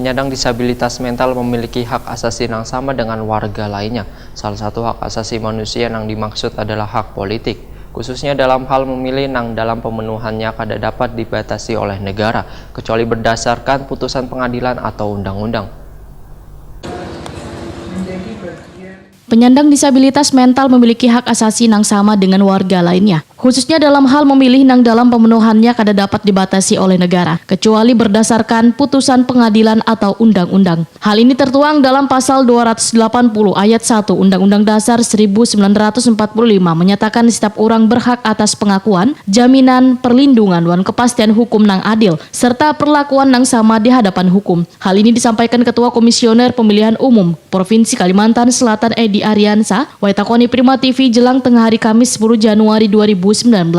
penyandang disabilitas mental memiliki hak asasi yang sama dengan warga lainnya. Salah satu hak asasi manusia yang dimaksud adalah hak politik, khususnya dalam hal memilih yang dalam pemenuhannya kada dapat dibatasi oleh negara, kecuali berdasarkan putusan pengadilan atau undang-undang. Penyandang disabilitas mental memiliki hak asasi yang sama dengan warga lainnya, khususnya dalam hal memilih yang dalam pemenuhannya kada dapat dibatasi oleh negara, kecuali berdasarkan putusan pengadilan atau undang-undang. Hal ini tertuang dalam pasal 280 ayat 1 Undang-Undang Dasar 1945 menyatakan setiap orang berhak atas pengakuan, jaminan, perlindungan, dan kepastian hukum yang adil, serta perlakuan yang sama di hadapan hukum. Hal ini disampaikan Ketua Komisioner Pemilihan Umum Provinsi Kalimantan Selatan Edi Aryansa, Waitakoni Prima TV jelang tengah hari Kamis 10 Januari 2019.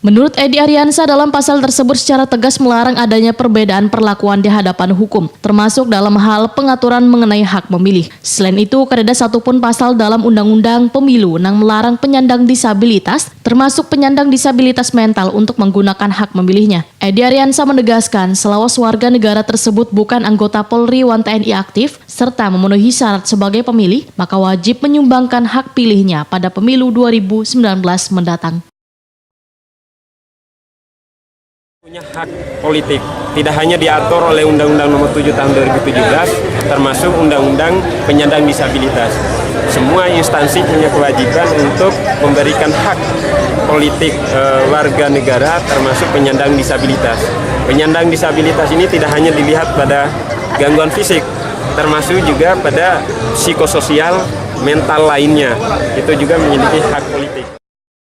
Menurut Edi Aryansa, dalam pasal tersebut secara tegas melarang adanya perbedaan perlakuan di hadapan hukum, termasuk dalam hal pengaturan mengenai hak memilih. Selain itu, kada satupun pasal dalam Undang-Undang Pemilu yang melarang penyandang disabilitas, termasuk penyandang disabilitas mental untuk menggunakan hak memilihnya. Edi Aryansa menegaskan, selawas warga negara tersebut bukan anggota Polri wan TNI aktif, serta memenuhi syarat sebagai pemilih, maka wajib menyumbangkan hak pilihnya pada pemilu 2019 mendatang. Punya hak politik, tidak hanya diatur oleh Undang-Undang Nomor 7 Tahun 2017, termasuk Undang-Undang Penyandang Disabilitas. Semua instansi punya kewajiban untuk memberikan hak politik warga negara, termasuk penyandang disabilitas. Penyandang disabilitas ini tidak hanya dilihat pada gangguan fisik, termasuk juga pada psikososial, mental lainnya. Itu juga memiliki hak politik.